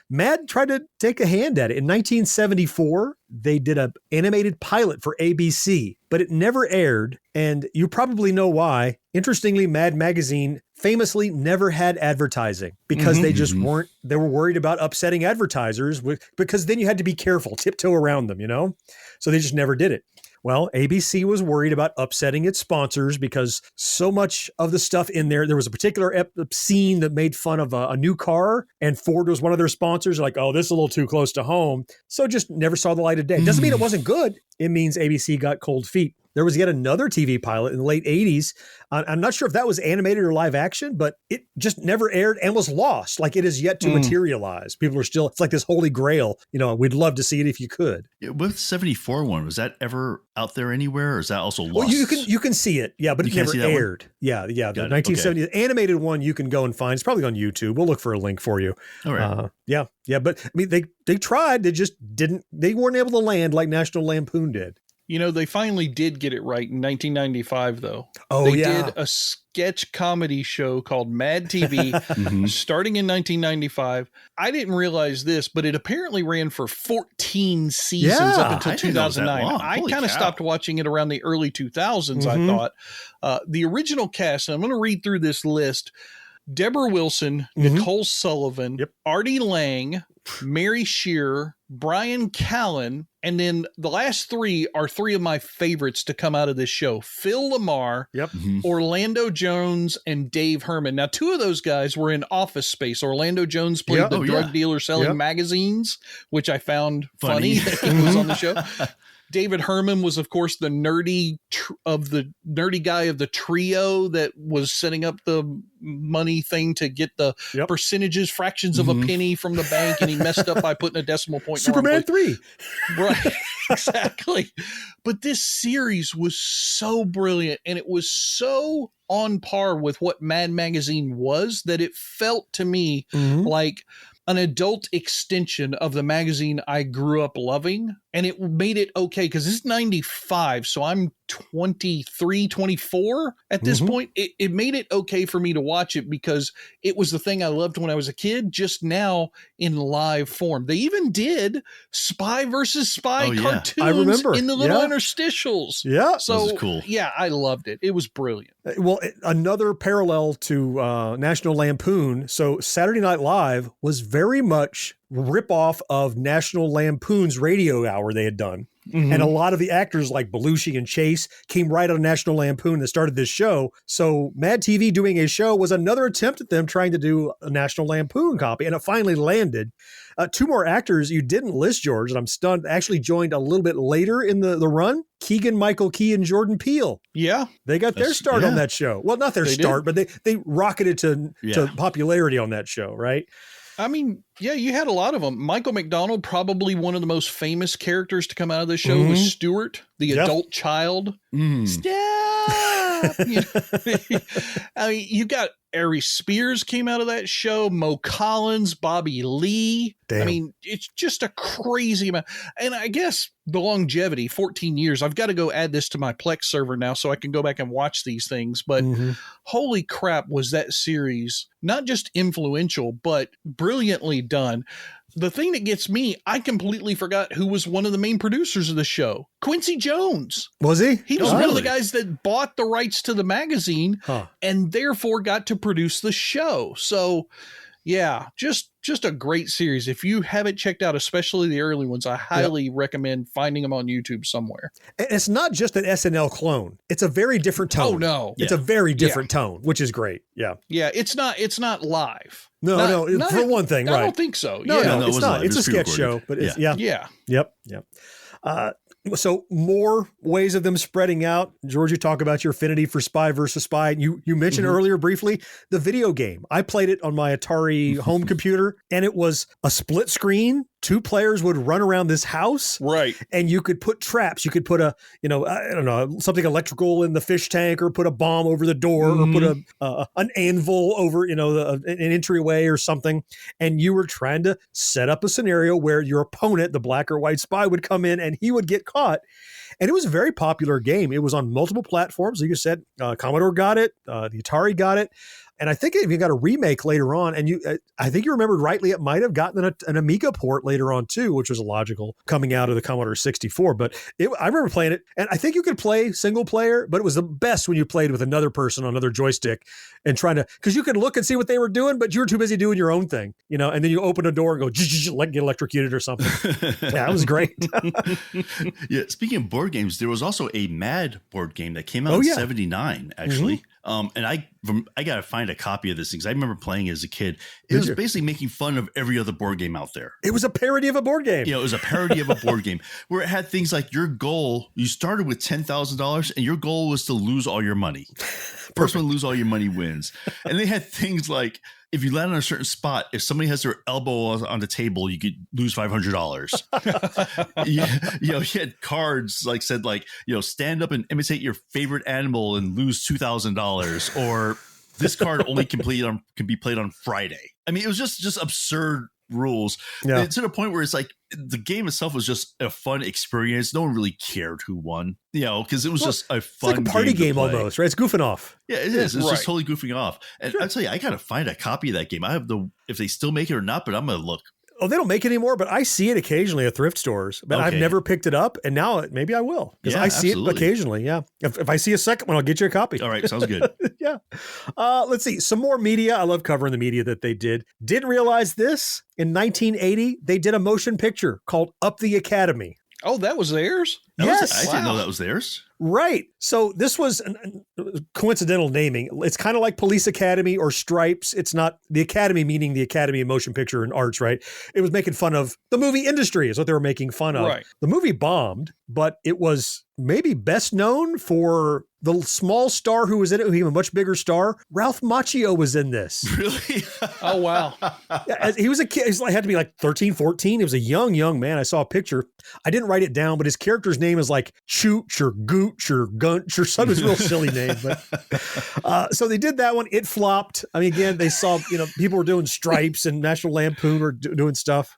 Mad tried to take a hand at it. In 1974, they did an animated pilot for ABC, but it never aired. And you probably know why. Interestingly, Mad Magazine famously never had advertising because they just weren't, they were worried about upsetting advertisers because then you had to be careful, tiptoe around them, So they just never did it. Well, ABC was worried about upsetting its sponsors because so much of the stuff in there was a particular scene that made fun of a new car, and Ford was one of their sponsors. Like, oh, this is a little too close to home. So just never saw the light of day. Doesn't mean it wasn't good. It means ABC got cold feet. There was yet another TV pilot in the late 80s. I'm not sure if that was animated or live action, but it just never aired and was lost. Like, it is yet to materialize. People are still, it's like this holy grail. You know, we'd love to see it if you could. With 74 one, was that ever out there anywhere, or is that also lost? Well, you can see it. Yeah, but it never aired. Yeah. The 1970s animated one you can go and find. It's probably on YouTube. We'll look for a link for you. All right. Yeah. But I mean, they tried. They just didn't. They weren't able to land like National Lampoon did. You know, they finally did get it right in 1995, though. Oh, they did a sketch comedy show called MADtv starting in 1995. I didn't realize this, but it apparently ran for 14 seasons up until 2009. I kind of stopped watching it around the early 2000s, I thought. The original cast, and I'm going to read through this list: Deborah Wilson, Nicole Sullivan, Artie Lang, Mary Shearer, Brian Callen, and then the last three are three of my favorites to come out of this show: Phil Lamar, Orlando Jones, and Dave Herman. Now, two of those guys were in Office Space. Orlando Jones played the drug dealer selling magazines, which I found funny that he was on the show. David Herman was, of course, the nerdy guy of the trio that was setting up the money thing to get the percentages, fractions of a penny from the bank, and he messed up by putting a decimal point. Superman 3. Right, exactly. But this series was so brilliant, and it was so on par with what Mad Magazine was that it felt to me like an adult extension of the magazine I grew up loving. And it made it okay, because this is 95, so I'm 23, 24 at this point. It made it okay for me to watch it because it was the thing I loved when I was a kid, just now in live form. They even did Spy versus Spy cartoons I remember. in the little interstitials. Yeah. So, this is cool. Yeah, I loved it. It was brilliant. Well, another parallel to National Lampoon. So Saturday Night Live was very much ripoff of National Lampoon's radio hour they had done. And a lot of the actors like Belushi and Chase came right out of National Lampoon that started this show. So MADtv doing a show was another attempt at them trying to do a National Lampoon copy, and it finally landed. Two more actors you didn't list, George, and I'm stunned, actually joined a little bit later in the run. Keegan-Michael Key and Jordan Peele. Yeah. They got their start on that show. Well, not their start, but they rocketed to popularity on that show, right? I mean, yeah, you had a lot of them. Michael McDonald, probably one of the most famous characters to come out of this show, was Stuart, the adult child. Stop! You know, I mean, you got Ari Spears came out of that show, Mo Collins, Bobby Lee. Damn. I mean, it's just a crazy amount. And I guess the longevity, 14 years, I've got to go add this to my Plex server now so I can go back and watch these things. But holy crap, was that series not just influential, but brilliantly done. The thing that gets me, I completely forgot who was one of the main producers of the show. Quincy Jones. Was he? He was one of the guys that bought the rights to the magazine and therefore got to produce the show. So, yeah, just a great series. If you haven't checked out, especially the early ones, I highly recommend finding them on YouTube somewhere. And it's not just an SNL clone. It's a very different tone. Oh, no. It's a very different tone, which is great. Yeah. Yeah, it's not live. No, for one thing, right? I don't think so. No, yeah. it's not. It's a sketch show, but it's, Yep. So more ways of them spreading out. George, you talk about your affinity for Spy versus Spy. You mentioned earlier briefly the video game. I played it on my Atari home computer, and it was a split screen. Two players would run around this house, right? And you could put traps. You could put I don't know, something electrical in the fish tank, or put a bomb over the door, or put an anvil over, an entryway or something. And you were trying to set up a scenario where your opponent, the black or white spy, would come in and he would get caught. And it was a very popular game. It was on multiple platforms. Like you said, Commodore got it, the Atari got it. And I think it even got a remake later on. And I think you remembered rightly, it might have gotten an Amiga port later on too, which was logical coming out of the Commodore 64. But I remember playing it, and I think you could play single player, but it was the best when you played with another person on another joystick and because you could look and see what they were doing, but you were too busy doing your own thing, and then you open a door and go, get electrocuted or something. Yeah, it was great. Yeah. Speaking of board games, there was also a Mad board game that came out in 79, actually. And I got to find a copy of this because I remember playing it as a kid. It was basically making fun of every other board game out there. It was a parody of a board game. You know, it was a parody of a board game where it had things like your goal. You started with $10,000 and your goal was to lose all your money. First one to lose all your money wins. And they had things like, if you land on a certain spot, if somebody has their elbow on the table, you could lose $500. You had cards like said, like, stand up and imitate your favorite animal and lose $2,000, or this card only can be played on Friday. I mean, it was just absurd rules to the point where it's like the game itself was just a fun experience. No one really cared who won, because it was just a fun, it's like a party game almost, right? It's goofing off. Yeah, it is. It's just totally goofing off. And I'll tell you, I gotta find a copy of that game. I have if they still make it or not, but I'm gonna look. Oh, they don't make it anymore, but I see it occasionally at thrift stores. But I've never picked it up, and now maybe I will, because I see it occasionally. Yeah, if I see a second one, I'll get you a copy. All right, sounds good. Yeah. Let's see some more media. I love covering the media that they did. Didn't realize this. In 1980, they did a motion picture called Up the Academy. Oh, that was theirs? Yes. I didn't know that was theirs. Right. So this was coincidental naming. It's kind of like Police Academy or Stripes. It's not the Academy, meaning the Academy of Motion Picture and Arts, right? It was making fun of the movie industry is what they were making fun of. Right. The movie bombed, but it was maybe best known for the small star who was in it, who became a much bigger star. Ralph Macchio was in this. Really? Oh, wow. He was a kid. He had to be like 13, 14. He was a young man. I saw a picture. I didn't write it down, but his character's name is like Chooch or Gooch or Gunch or some real silly name. But so they did that one. It flopped. I mean, again, they saw, people were doing Stripes and National Lampoon were doing stuff.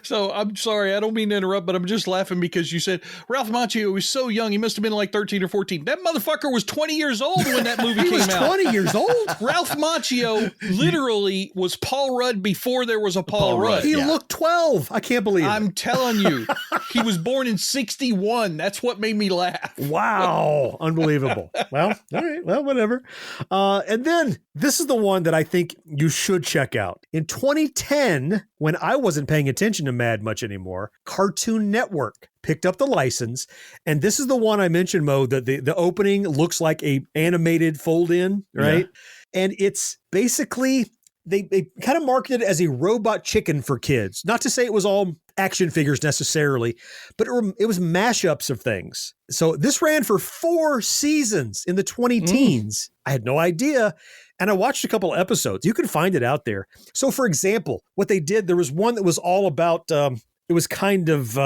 So I'm sorry, I don't mean to interrupt, but I'm just laughing because you said Ralph Macchio was so young. He must have been like 13 or 14. That motherfucker was 20 years old when that movie came out. 20 years old? Ralph Macchio literally was Paul Rudd before there was a Paul Rudd. He looked 12. I can't believe it. I'm telling you, he was born in 61. That's what made me laugh. Wow. Unbelievable. Well, all right. Well, whatever. And then this is the one that I think you should check out. In 2010, when I wasn't paying attention to Mad much anymore, Cartoon Network picked up the license. And this is the one I mentioned, Mo, that the opening looks like a animated fold-in, right? Yeah. And it's basically, they kind of marketed it as a robot chicken for kids. Not to say it was all action figures necessarily, but it was mashups of things. So this ran for 4 seasons in the 20-teens. I had no idea. And I watched a couple of episodes. You can find it out there. So for example, what they did, there was one that was all about, it was kind of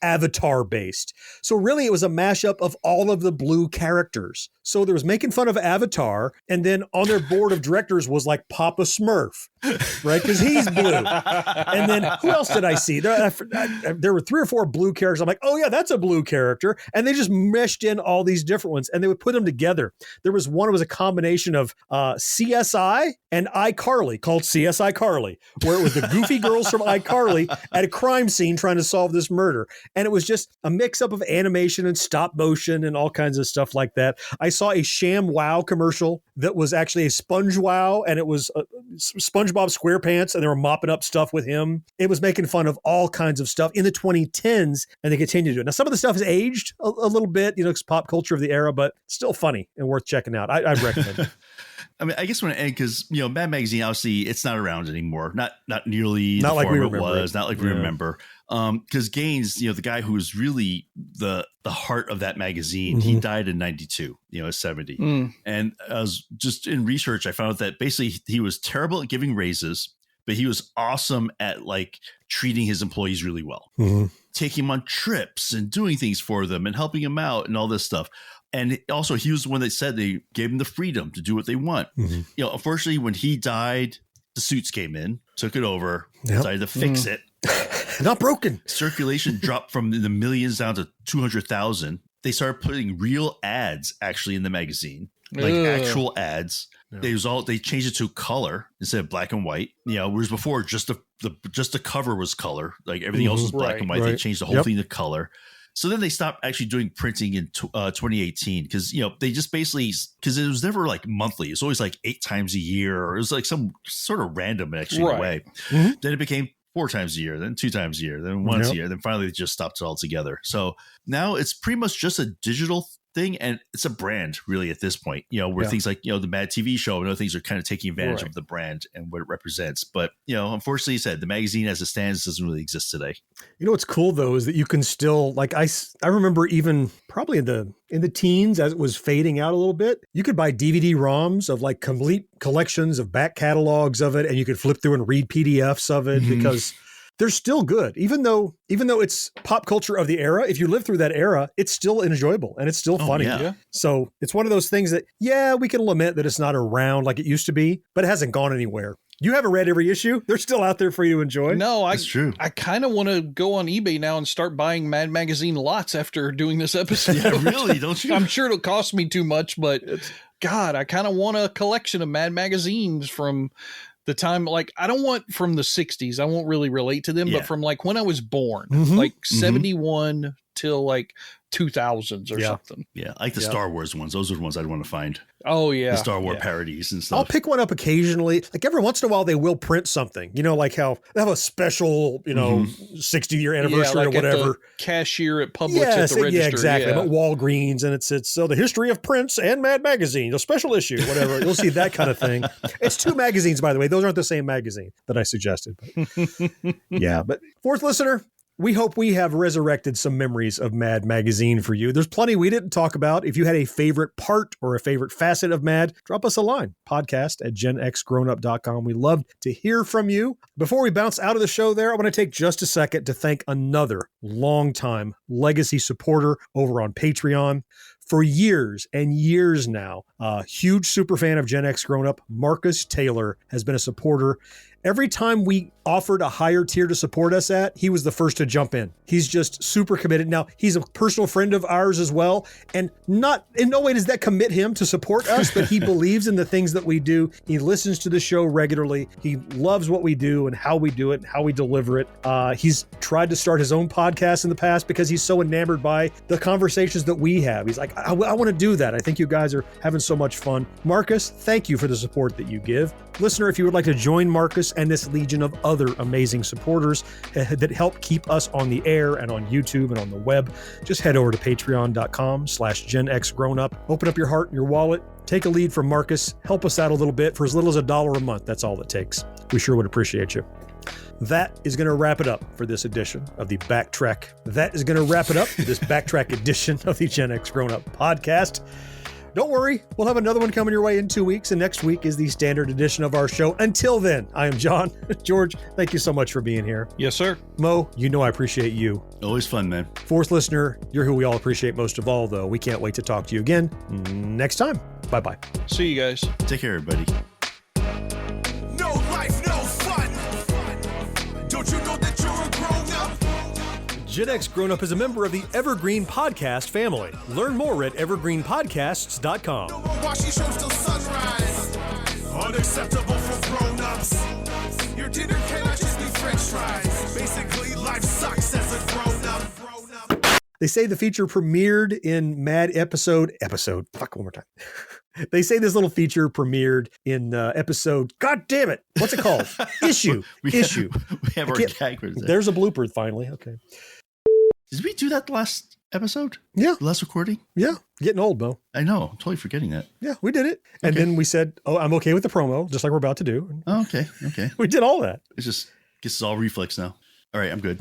Avatar based. So really it was a mashup of all of the blue characters. So there was making fun of Avatar, and then on their board of directors was like Papa Smurf, right? Because he's blue. And then who else did I see? There were 3 or 4 blue characters. I'm like, oh yeah, that's a blue character. And they just meshed in all these different ones, and they would put them together. There was one, it was a combination of CSI and iCarly, called CSI Carly, where it was the goofy girls from iCarly at a crime scene trying to solve this murder. And it was just a mix up of animation and stop motion and all kinds of stuff like that. I saw a Sham Wow commercial that was actually a Sponge Wow, and it was SpongeBob SquarePants, and they were mopping up stuff with him. It was making fun of all kinds of stuff in the 2010s, and they continue to do it. Now, some of the stuff has aged a little bit, it's pop culture of the era, but still funny and worth checking out. I recommend it. I mean, I guess when it ended, because Mad Magazine, obviously, it's not around anymore. Not nearly not the like form we it was. Not like we remember. Because Gaines, the guy who was really the heart of that magazine, he died in 92. At 70. And I was just in research, I found out that basically he was terrible at giving raises, but he was awesome at like treating his employees really well, taking them on trips and doing things for them and helping them out and all this stuff. And also, he was the one that said they gave him the freedom to do what they want. Unfortunately, when he died, the suits came in, took it over, decided to fix it. Not broken. Circulation dropped from the millions down to 200,000. They started putting real ads actually in the magazine, like actual ads. Yeah. They changed it to color instead of black and white. Whereas before just the cover was color, like everything else was black and white. They changed the whole thing to color. So then they stopped actually doing printing in 2018 because, they just basically, because it was never like monthly. It's always like 8 times a year, or it was like some sort of random actually way. Then it became 4 times a year, then 2 times a year, then once a year. Then finally they just stopped it all together. So now it's pretty much just a digital thing, and it's a brand really at this point, where things like, the MADtv show and other things are kind of taking advantage of the brand and what it represents. But, unfortunately, you said the magazine as it stands doesn't really exist today. What's cool though is that you can still, like, I remember even probably in the teens as it was fading out a little bit, you could buy DVD ROMs of like complete collections of back catalogs of it, and you could flip through and read PDFs of it because they're still good. Even though it's pop culture of the era, if you live through that era, it's still enjoyable and it's still funny. Yeah. So it's one of those things that, we can lament that it's not around like it used to be, but it hasn't gone anywhere. You haven't read every issue. They're still out there for you to enjoy. No, That's true. I kind of want to go on eBay now and start buying Mad Magazine lots after doing this episode. Yeah, really, don't you? I'm sure it'll cost me too much, but God, I kind of want a collection of Mad magazines from the time, like, I don't want from the 60s. I won't really relate to them, but from like when I was born, like 71 till like 2000s or something. Yeah, I like the Star Wars ones. Those are the ones I'd want to find. Oh, yeah. The Star Wars parodies and stuff. I'll pick one up occasionally. Like every once in a while, they will print something, like how they have a special, 60-year anniversary like or whatever. At the cashier at Publix at the register. Yeah, exactly. But Walgreens, and it's so the history of prints and Mad Magazine, a special issue, whatever. You'll see that kind of thing. It's 2 magazines, by the way. Those aren't the same magazine that I suggested. But yeah, but fourth listener, we hope we have resurrected some memories of Mad Magazine for you. There's plenty we didn't talk about. If you had a favorite part or a favorite facet of Mad, drop us a line. podcast@GenXGrownUp.com. We love to hear from you. Before we bounce out of the show there, I want to take just a second to thank another longtime legacy supporter over on Patreon. For years and years now, a huge super fan of Gen X Grown Up, Marcus Taylor, has been a supporter. Every time we offered a higher tier to support us at, he was the first to jump in. He's just super committed. Now, he's a personal friend of ours as well, and not in no way does that commit him to support us, but he believes in the things that we do. He listens to the show regularly. He loves what we do and how we do it and how we deliver it. He's tried to start his own podcast in the past because he's so enamored by the conversations that we have. He's like, I want to do that. I think you guys are having so much fun. Marcus, thank you for the support that you give. Listener, if you would like to join Marcus and this legion of other amazing supporters that help keep us on the air and on YouTube and on the web, just head over to patreon.com/GenXGrownUp. Open up your heart and your wallet. Take a lead from Marcus. Help us out a little bit for as little as $1 a month. That's all it takes. We sure would appreciate you. That is going to wrap it up for this edition of the Backtrack. That is going to wrap it up for this Backtrack edition of the Gen X Grown Up podcast. Don't worry, we'll have another one coming your way in 2 weeks, and next week is the standard edition of our show. Until then, I am John. George, thank you so much for being here. Yes, sir. Mo, I appreciate you. Always fun, man. Fourth listener, you're who we all appreciate most of all, though. We can't wait to talk to you again next time. Bye-bye. See you guys. Take care, everybody. No life, no fun. Don't you know that you're a grown-up? Gen X Grown Up is a member of the Evergreen Podcast family. Learn more at evergreenpodcasts.com. No more washing shows till sunrise. Unacceptable for grown-ups. Your dinner cannot just be French fries. Basically, life sucks as a grown-up. They say the feature premiered in Mad episode. Fuck, one more time. They say this little feature premiered in episode. God damn it! What's it called? Issue. We have our gag. There's a blooper finally. Okay. Did we do that last episode? Yeah. The last recording? Yeah. Getting old, Mo. I know. I'm totally forgetting that. Yeah, we did it. And then we said, I'm okay with the promo, just like we're about to do. Oh, okay. We did all that. It's just gets all reflex now. All right, I'm good.